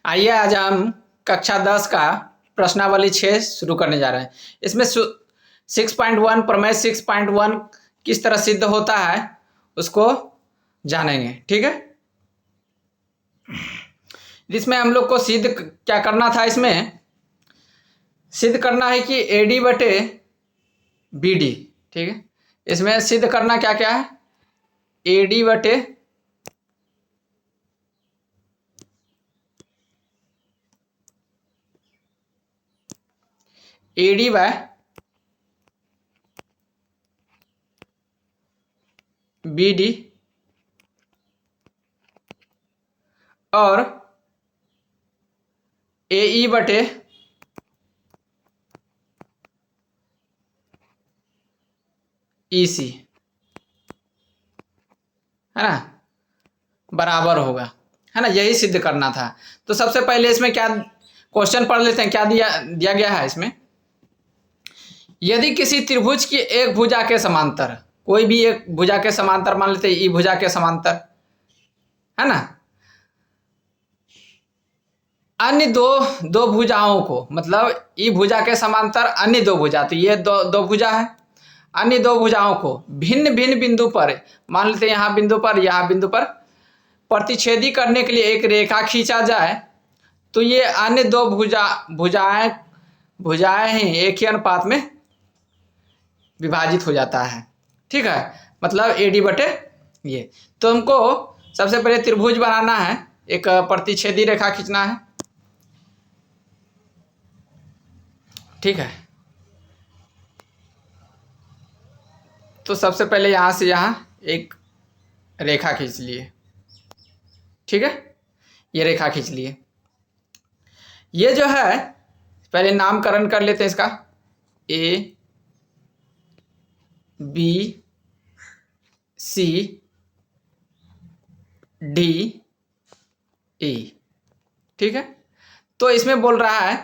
आइए आज हम कक्षा 10 का प्रश्नावली 6 शुरू करने जा रहे हैं। इसमें 6.1 प्रमेय 6.1 किस तरह सिद्ध होता है उसको जानेंगे। ठीक है, जिसमें हम लोग को सिद्ध क्या करना था, इसमें सिद्ध करना है कि AD बटे BD। ठीक है, इसमें सिद्ध करना क्या क्या है, AD बटे AD बाय BD और AE बटे EC है ना, बराबर होगा, है ना। यही सिद्ध करना था। तो सबसे पहले इसमें क्या क्वेश्चन पढ़ लेते हैं, क्या दिया गया है इसमें। यदि किसी त्रिभुज की एक भुजा के समांतर, कोई भी एक भुजा के समांतर मान लेते हैं, ई भुजा के समांतर, है ना, अन्य दो भुजाओं को, मतलब ई भुजा के समांतर अन्य दो भुजा, तो ये दो भुजा है, अन्य दो भुजाओं को भिन्न भिन्न बिंदु पर, मान लेते हैं यहाँ बिंदु पर, यहाँ बिंदु पर प्रतिच्छेदी करने के लिए एक रेखा खींचा जाए, तो ये अन्य दो भुजाएं ही एक ही अनुपात में विभाजित हो जाता है। ठीक है, मतलब AD बटे ये। तो हमको सबसे पहले त्रिभुज बनाना है, एक प्रतिच्छेदी रेखा खींचना है। ठीक है, तो सबसे पहले यहाँ से यहाँ एक रेखा खींच लिए। ठीक है, ये रेखा खींच लिए। ये जो है पहले नामकरण कर लेते हैं इसका, A B C D E। ठीक है, तो इसमें बोल रहा है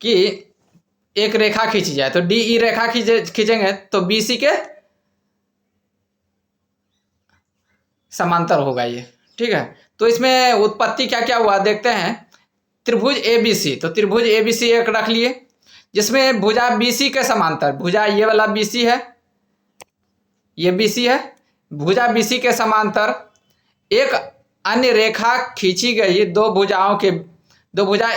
कि एक रेखा खींची जाए, तो DE रेखा खींचेंगे तो BC के समांतर होगा ये। ठीक है, तो इसमें उत्पत्ति क्या क्या हुआ देखते हैं। त्रिभुज ABC, तो त्रिभुज ABC एक रख लिए, जिसमें भुजा BC के समांतर, भुजा ये वाला BC है, ये BC है, भुजा BC के समांतर एक अन्य रेखा खींची गई, दो भुजा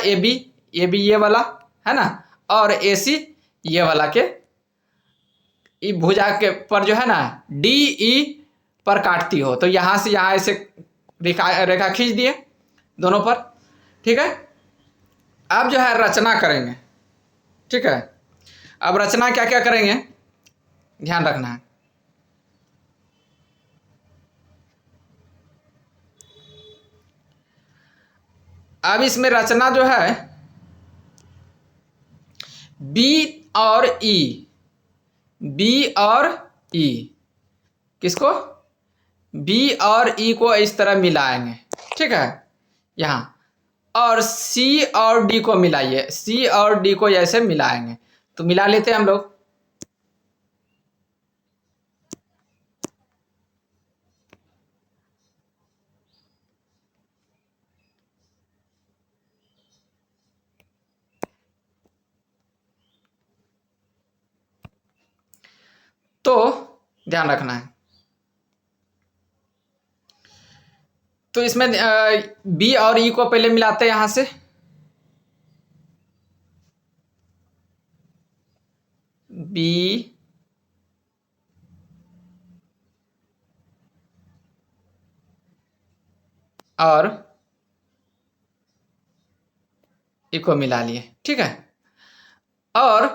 AB ये वाला है ना, और AC ये वाला के भुजा के पर जो है ना DE पर काटती हो, तो यहाँ से यहाँ ऐसे रेखा खींच दिए दोनों पर। ठीक है, अब जो है रचना करेंगे। ठीक है, अब रचना क्या क्या करेंगे ध्यान रखना है। अब इसमें रचना जो है B और E, किसको, B और E को इस तरह मिलाएंगे। ठीक है, यहाँ और C और D को मिलाइए, C और D को ऐसे मिलाएंगे, तो मिला लेते हैं हम लोग। तो ध्यान रखना है, तो इसमें B और E को पहले मिलाते हैं यहां से, B और E को मिला लिए। ठीक है, और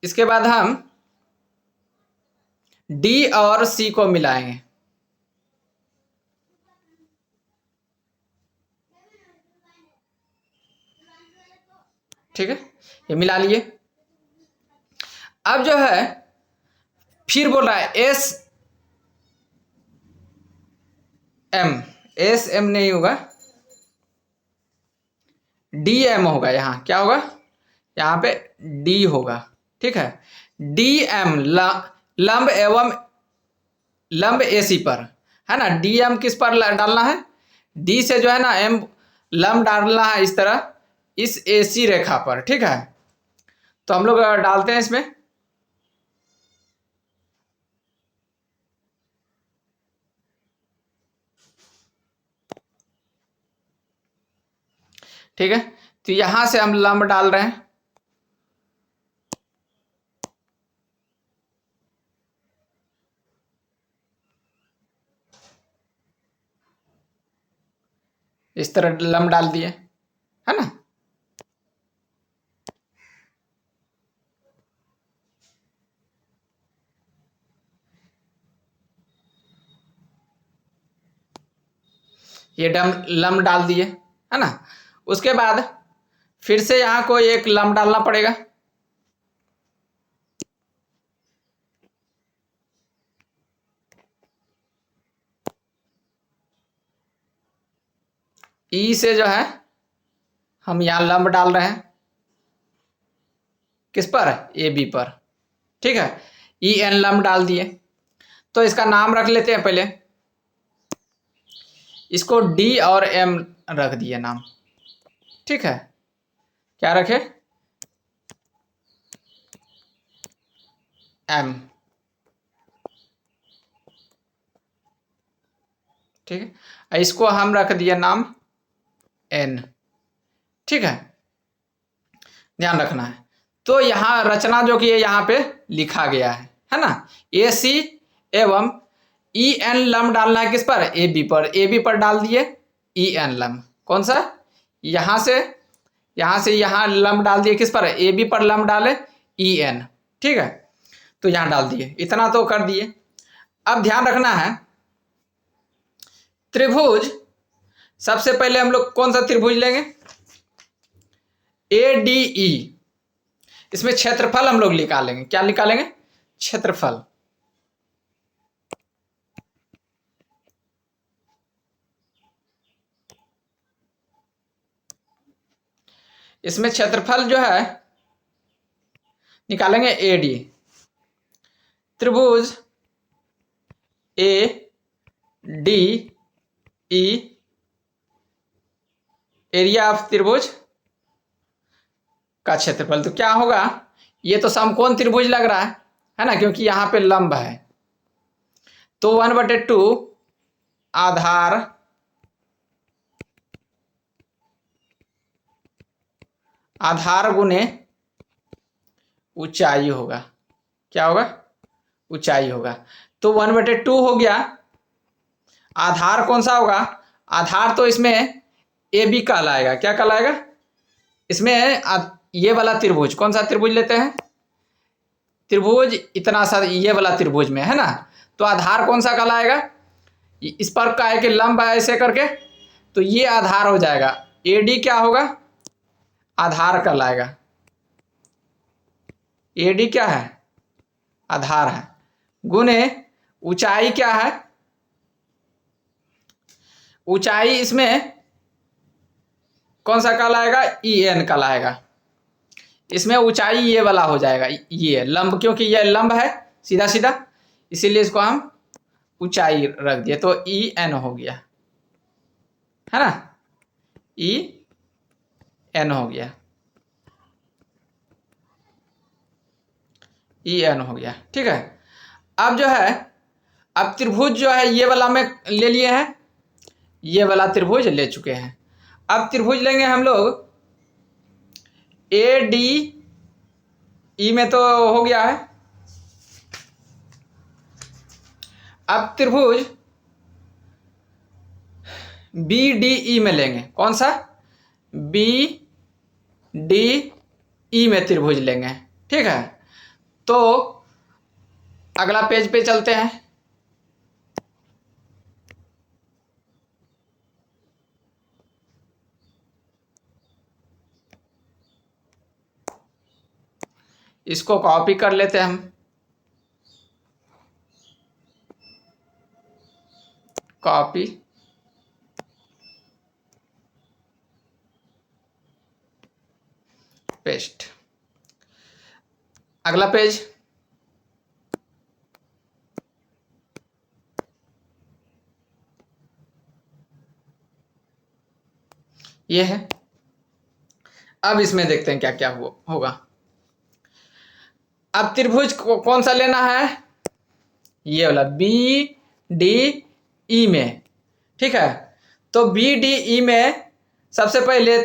इसके बाद हम D और C को मिलाएंगे। ठीक है, ये मिला लिए। अब जो है फिर बोल रहा है एस एम नहीं होगा, DM होगा। यहाँ क्या होगा, यहाँ पे D होगा। ठीक है, DM लंब एवं लंब AC पर, है ना। DM किस पर डालना है, D से जो है ना M लंब डालना है इस तरह, इस AC रेखा पर, ठीक है। तो हम लोग डालते हैं इसमें। ठीक है, तो यहां से हम लंब डाल रहे हैं। इस तरह लंब डाल दिए, है ना। ये लंब डाल दिए, है ना। उसके बाद फिर से यहां कोई एक लंब डालना पड़ेगा। ई से जो है हम यहां लंब डाल रहे हैं, किस पर, AB पर, ठीक है। EN लंब डाल दिए। तो इसका नाम रख लेते हैं पहले, इसको D और M रख दिए नाम, ठीक है। क्या रखे, M, ठीक है। इसको हम रख दिए नाम N, ठीक है। ध्यान रखना है। तो यहाँ रचना जो कि यहाँ पे लिखा गया है ना। AC एवं EN लंब डालना है किस पर, AB पर। AB पर डाल दिए EN लंब, कौन सा, यहाँ से यहाँ लंब डाल दिए किस पर, AB पर लंब डाले EN, ठीक है। तो यहाँ डाल दिए, इतना तो कर दिए। अब ध्यान रखना है, त्रिभुज सबसे पहले हम लोग कौन सा त्रिभुज लेंगे, ADE। इसमें क्षेत्रफल हम लोग निकालेंगे, क्या निकालेंगे, क्षेत्रफल। इसमें क्षेत्रफल जो है निकालेंगे AD। त्रिभुज ADE, एरिया ऑफ त्रिभुज का क्षेत्रफल। तो क्या होगा, ये तो समकोण त्रिभुज लग रहा है ना, क्योंकि यहां पे लंब है। तो 1/2 आधार गुने ऊंचाई होगा। क्या होगा, ऊंचाई होगा। तो 1/2 हो गया। आधार कौन सा होगा, आधार तो इसमें AB कहलाएगा। क्या कहलाएगा, इसमें ये वाला त्रिभुज, कौन सा त्रिभुज लेते हैं, त्रिभुज इतना सा, ये वाला त्रिभुज में, है ना। तो आधार कौन सा कहलाएगा, इस पर का है कि लंब है ऐसे करके, तो ये आधार हो जाएगा। AD क्या होगा, आधार कहलाएगा। AD क्या है, आधार है, गुने ऊंचाई क्या है, ऊंचाई इसमें कौन सा कहलाएगा, EN कहलाएगा। इसमें ऊंचाई ये वाला हो जाएगा, ये लंब, क्योंकि ये लंब है सीधा सीधा, इसीलिए इसको हम ऊंचाई रख दिए। तो EN हो गया, है ना, EN हो गया, EN हो गया, ठीक है। अब जो है, अब त्रिभुज जो है ये वाला में ले लिए हैं, ये वाला त्रिभुज ले चुके हैं। अब त्रिभुज लेंगे हम लोग ADE में तो हो गया है। अब त्रिभुज BDE में लेंगे, कौन सा, BDE में त्रिभुज लेंगे, ठीक है। तो अगला पेज पे चलते हैं। इसको कॉपी कर लेते हैं हम, कॉपी, पेस्ट। अगला पेज, ये है। अब इसमें देखते हैं क्या क्या होगा। अब त्रिभुज कौन सा लेना है, ये वाला बी डी ई में, ठीक है। तो बी डी ई में सबसे पहले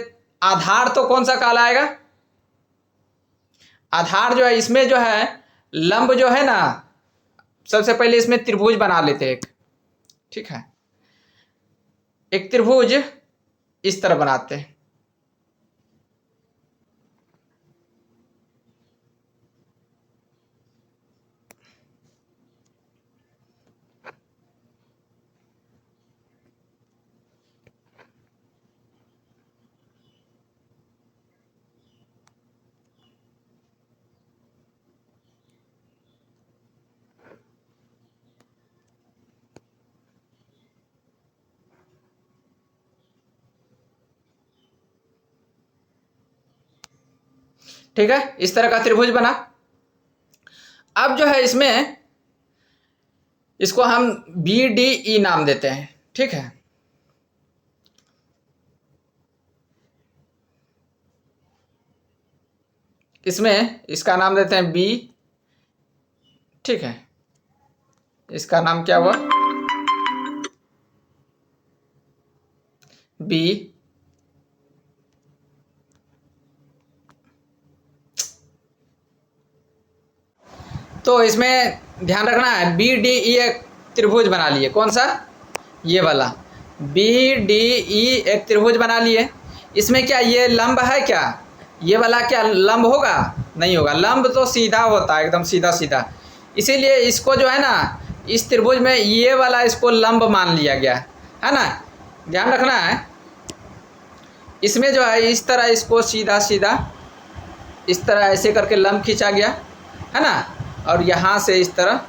आधार तो कौन सा कहलाएगा, आधार जो है इसमें जो है लंब जो है ना, सबसे पहले इसमें त्रिभुज बना लेते हैं एक, ठीक है। एक त्रिभुज इस तरह बनाते हैं, ठीक है। इस तरह का त्रिभुज बना। अब जो है इसमें इसको हम बी डी ई नाम देते हैं, ठीक है। इसमें इसका नाम देते हैं बी, ठीक है। इसका नाम क्या हुआ, बी। तो इसमें ध्यान रखना है बी डी ई एक त्रिभुज बना लिए, कौन सा, ये वाला बी डी ई एक त्रिभुज बना लिए। इसमें क्या ये लंब है क्या, ये वाला क्या लंब होगा, नहीं होगा। लंब तो सीधा होता है, एकदम सीधा सीधा, इसीलिए इसको जो है ना इस त्रिभुज में ये वाला इसको लंब मान लिया गया है ना। ध्यान रखना है इसमें जो है इस तरह इसको सीधा सीधा इस तरह ऐसे करके लंब खींचा गया है ना, और यहाँ से इस तरह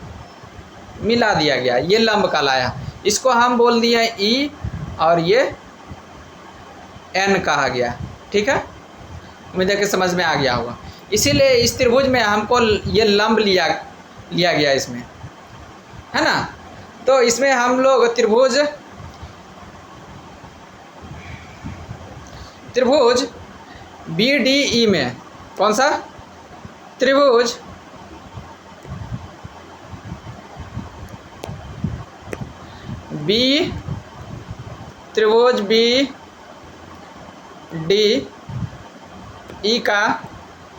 मिला दिया गया, ये लंब कहलाया। इसको हम बोल दिए ई और ये एन कहा गया, ठीक है। उम्मीद है कि समझ में आ गया होगा। इसीलिए इस त्रिभुज में हमको ये लंब लिया गया इसमें, है ना। तो इसमें हम लोग त्रिभुज बी डी ई में कौन सा त्रिभुज बी डी ई का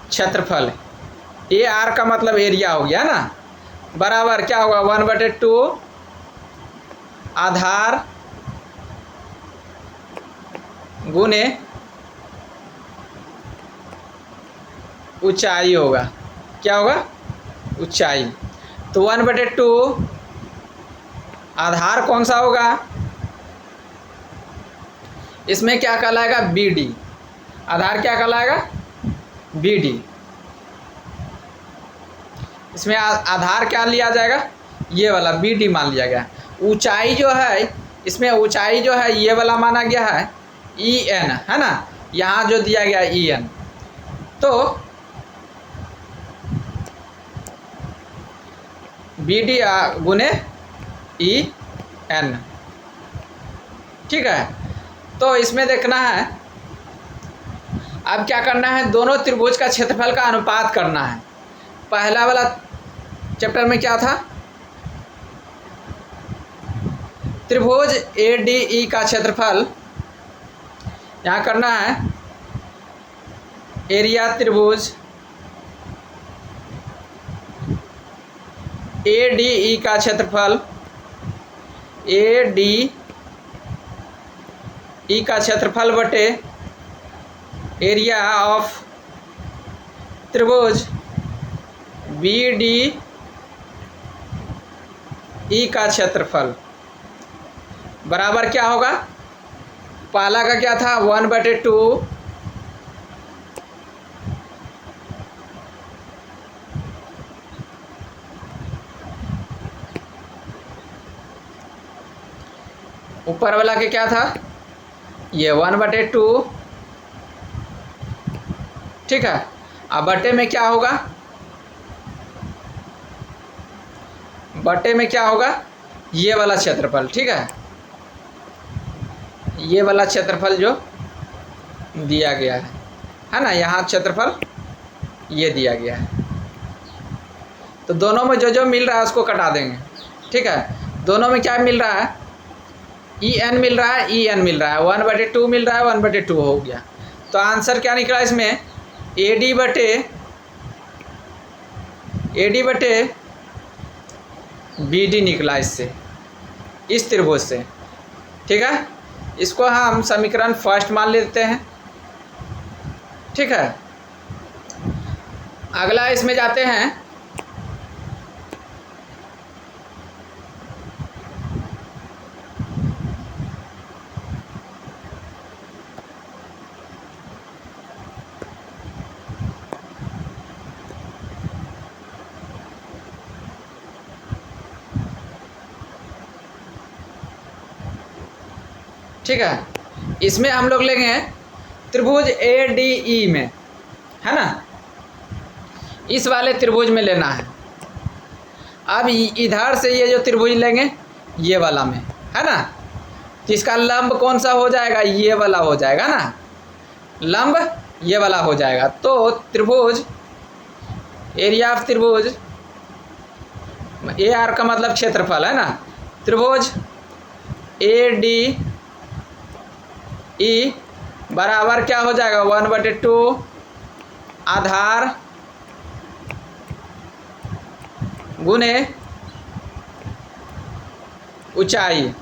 क्षेत्रफल, ए आर का मतलब एरिया हो गया ना, बराबर क्या होगा 1/2 आधार गुने ऊंचाई होगा, क्या होगा, ऊंचाई। तो 1/2 आधार कौन सा होगा, इसमें क्या कहलाएगा बी डी, आधार क्या कहलाएगा बी डी। इसमें आधार क्या लिया जाएगा, ये वाला बी डी मान लिया गया। ऊंचाई जो है इसमें ऊंचाई जो है ये वाला माना गया है ई एन, है ना, यहाँ जो दिया गया ई एन। तो बी डी गुने ई एन, ठीक है। तो इसमें देखना है अब क्या करना है, दोनों त्रिभुज का क्षेत्रफल का अनुपात करना है। पहला वाला चैप्टर में क्या था, त्रिभुज ए डी ई का क्षेत्रफल, यहाँ करना है एरिया त्रिभुज ए डी ई का क्षेत्रफल, ए डी ई का क्षेत्रफल बटे एरिया ऑफ त्रिभुज बी डी ई का क्षेत्रफल बराबर क्या होगा, पहला का क्या था 1/2 ऊपर वाला के क्या था, ये 1/2, ठीक है। अब बटे में क्या होगा, बटे में क्या होगा ये वाला क्षेत्रफल, ठीक है। ये वाला क्षेत्रफल जो दिया गया है ना, यहाँ क्षेत्रफल ये दिया गया है। तो दोनों में जो जो मिल रहा है उसको कटा देंगे, ठीक है। दोनों में क्या मिल रहा है, ई एन मिल रहा है, ई एन मिल रहा है, 1/2 मिल रहा है, 1/2 हो गया। तो आंसर क्या निकला इसमें, ए डी बटे बी डी निकला इससे, इस त्रिभुज से, ठीक है। इसको हम समीकरण फर्स्ट मान लेते हैं, ठीक है। अगला इसमें जाते हैं, ठीक है। इसमें हम लोग लेंगे त्रिभुज ए डी ई में, है ना, इस वाले त्रिभुज में लेना है। अब इधर से ये जो त्रिभुज लेंगे ये वाला में, है ना, तो इसका लंब कौन सा हो जाएगा, ये वाला हो जाएगा ना, लंब ये वाला हो जाएगा। तो त्रिभुज, एरिया ऑफ त्रिभुज, ए आर का मतलब क्षेत्रफल है ना, त्रिभुज ए डी ई बराबर क्या हो जाएगा, 1/2 आधार गुने ऊंचाई।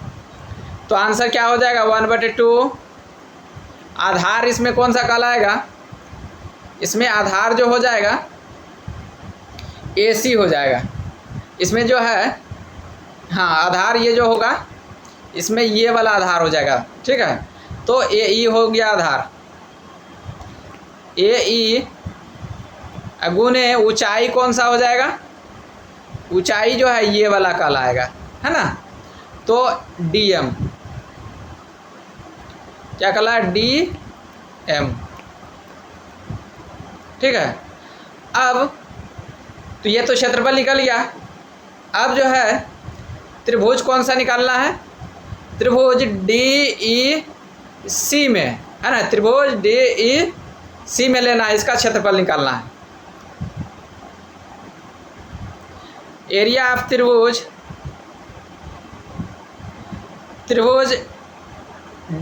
तो आंसर क्या हो जाएगा, 1/2 आधार, इसमें कौन सा कहलाएगा, इसमें आधार जो हो जाएगा AC हो जाएगा। इसमें जो है, हाँ, आधार ये जो होगा इसमें ये वाला आधार हो जाएगा, ठीक है। तो AE हो गया आधार, AE गुने ऊंचाई कौन सा हो जाएगा, ऊंचाई जो है ये वाला कहलाएगा, है ना। तो DM क्या कहलाएगा, DM, ठीक है। अब तो ये तो क्षेत्रफल निकल गया। अब जो है त्रिभुज कौन सा निकालना है, त्रिभुज DEC में, है ना, त्रिभुज DEC में लेना है, इसका क्षेत्रफल निकालना है। एरिया ऑफ त्रिभुज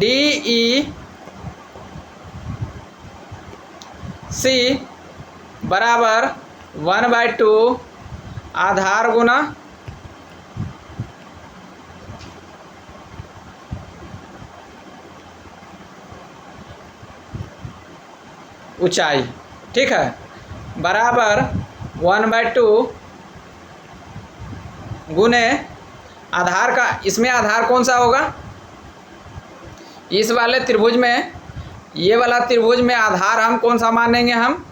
DEC बराबर 1/2 आधार गुना ऊंचाई, ठीक है, बराबर 1/2 गुने आधार का, इसमें आधार कौन सा होगा, इस वाले त्रिभुज में, ये वाला त्रिभुज में आधार हम कौन सा मानेंगे, हम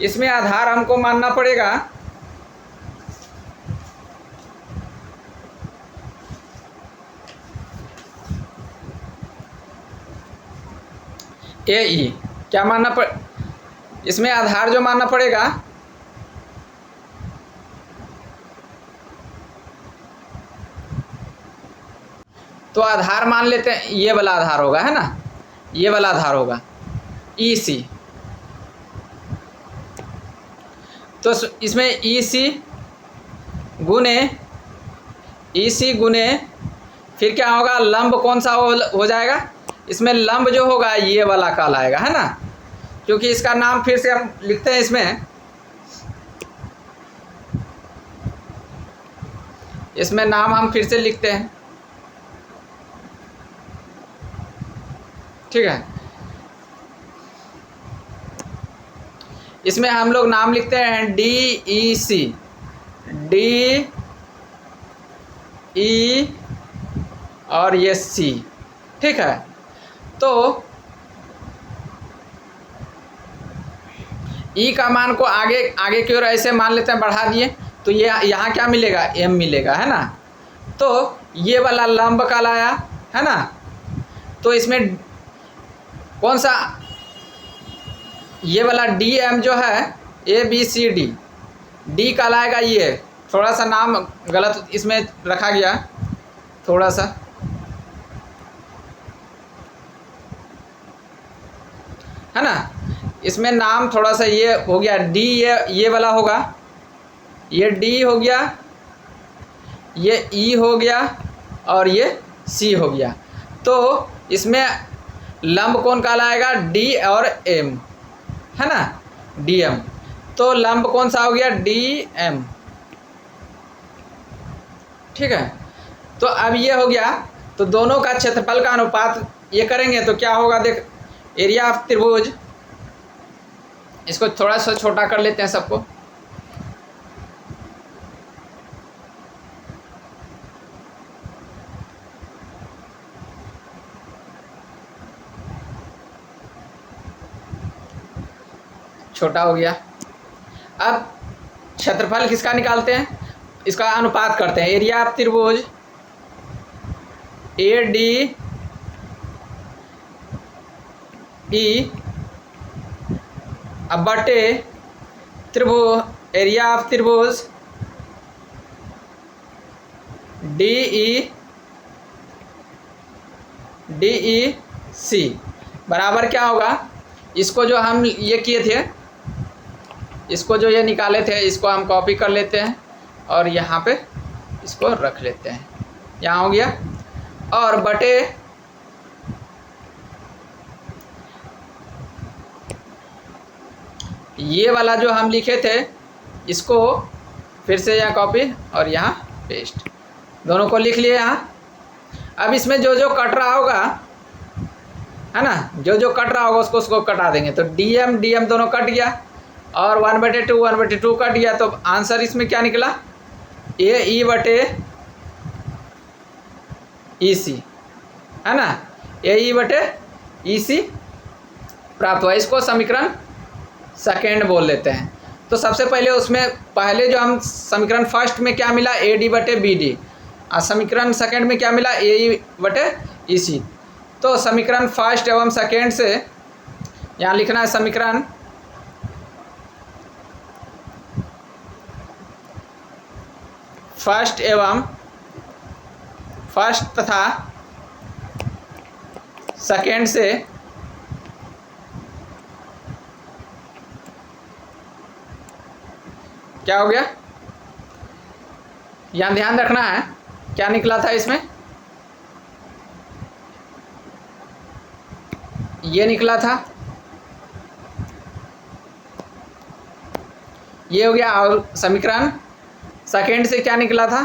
इसमें आधार हमको मानना पड़ेगा AE, क्या मानना पड़, इसमें आधार जो मानना पड़ेगा तो आधार मान लेते हैं, ये वाला आधार होगा, है ना, ये वाला आधार होगा EC। तो इसमें EC गुने फिर क्या होगा, लंब कौन सा हो जाएगा, इसमें लंब जो होगा ये वाला कहलाएगा, है ना, क्योंकि इसका नाम फिर से हम लिखते हैं, इसमें नाम हम फिर से लिखते हैं, ठीक है। इसमें हम लोग नाम लिखते हैं DEC, DE और ये C, ठीक है। तो E का मान को आगे की ओर ऐसे मान लेते हैं, बढ़ा दिए, तो ये यहाँ क्या मिलेगा, M मिलेगा, है ना। तो ये वाला लंब कहलाया, है ना। तो इसमें कौन सा, ये वाला DM जो है ABCD, D कहलाएगा, ये थोड़ा सा नाम गलत इसमें रखा गया, थोड़ा सा है ना। इसमें नाम थोड़ा सा ये हो गया डी, ये वाला होगा, ये डी हो गया, ये ई हो गया और ये सी हो गया। तो इसमें लंब कौन कहलाएगा, डी और एम, है ना, डी एम। तो लंब कौन सा हो गया, डी एम, ठीक है। तो अब ये हो गया, तो दोनों का क्षेत्रफल का अनुपात ये करेंगे तो क्या होगा, देख एरिया ऑफ त्रिभुज, इसको थोड़ा सा छोटा कर लेते हैं सबको, छोटा हो गया। अब क्षेत्रफल किसका निकालते हैं, इसका अनुपात करते हैं, एरिया ऑफ त्रिभुज ए डी ई अब बटे त्रिभुज एरिया ऑफ त्रिभुज डी ई सी बराबर क्या होगा, इसको जो हम ये किए थे, इसको जो ये निकाले थे, इसको हम कॉपी कर लेते हैं और यहाँ पे इसको रख लेते हैं, यहाँ हो गया, और बटे ये वाला जो हम लिखे थे, इसको फिर से यहाँ कॉपी और यहाँ पेस्ट, दोनों को लिख लिए यहाँ। अब इसमें जो जो कट रहा होगा, है ना, जो जो कट रहा होगा उसको कटा देंगे, तो डी एम दोनों कट गया और 1/2 कट गया। तो आंसर इसमें क्या निकला, ए ई बटे ई सी, है ना, ए ई बटे ई सी प्राप्त हुआ। इसको समीकरण सेकेंड बोल लेते हैं। तो सबसे पहले उसमें पहले जो हम समीकरण फर्स्ट में क्या मिला, ए डी बटे बी डी, और समीकरण सेकेंड में क्या मिला, ए ई बटे ई सी। तो समीकरण फर्स्ट एवं सेकेंड से यहाँ लिखना है, समीकरण फर्स्ट तथा सेकेंड से क्या हो गया, यहाँ ध्यान रखना है क्या निकला था इसमें, ये निकला था, ये हो गया। और समीकरण सेकेंड से क्या निकला था,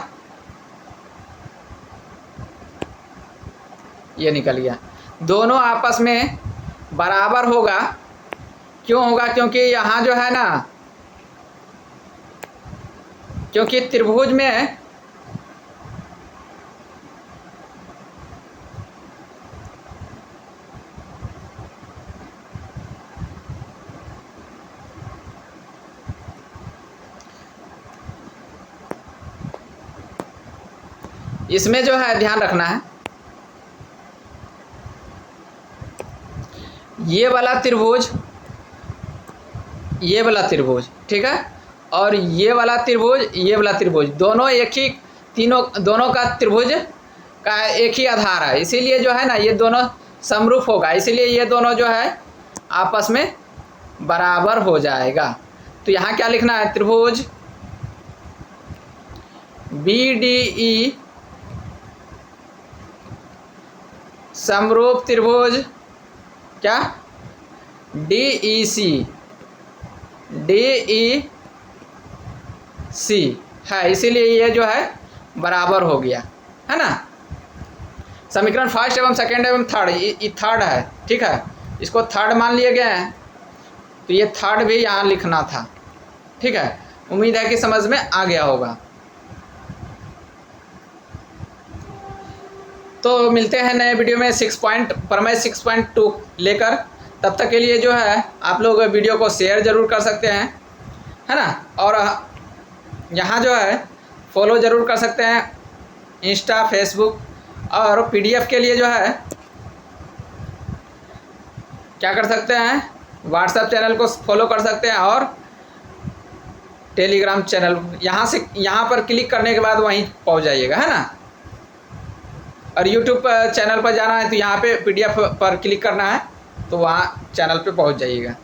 ये निकल गया। दोनों आपस में बराबर होगा, क्यों होगा, क्योंकि यहाँ जो है ना, क्योंकि त्रिभुज में इसमें जो है ध्यान रखना है, ये वाला त्रिभुज, ये वाला त्रिभुज, ठीक है, और ये वाला त्रिभुज, ये वाला त्रिभुज, दोनों एक ही, दोनों का त्रिभुज का एक ही आधार है, इसीलिए जो है ना ये दोनों समरूप होगा, इसीलिए ये दोनों जो है आपस में बराबर हो जाएगा। तो यहाँ क्या लिखना है, त्रिभुज बी डी ई समरूप त्रिभुज क्या, डी ई सी है, इसीलिए ये जो है बराबर हो गया, है ना। समीकरण फर्स्ट एवं सेकेंड एवं थर्ड, ये थर्ड है, ठीक है, इसको थर्ड मान लिए गए हैं, तो ये थर्ड भी यहाँ लिखना था, ठीक है। उम्मीद है कि समझ में आ गया होगा। तो मिलते हैं नए वीडियो में 6.2 लेकर, तब तक के लिए जो है आप लोग वीडियो को शेयर ज़रूर कर सकते हैं, है ना, और यहाँ जो है फॉलो ज़रूर कर सकते हैं, इंस्टा, फेसबुक, और पीडीएफ के लिए जो है क्या कर सकते हैं, व्हाट्सएप चैनल को फॉलो कर सकते हैं, और टेलीग्राम चैनल, यहाँ पर क्लिक करने के बाद वहीं पहुँच जाइएगा, है ना। और यूट्यूब चैनल पर जाना है तो यहाँ पे पीडीएफ पर क्लिक करना है, तो वहाँ चैनल पे पहुँच जाइएगा।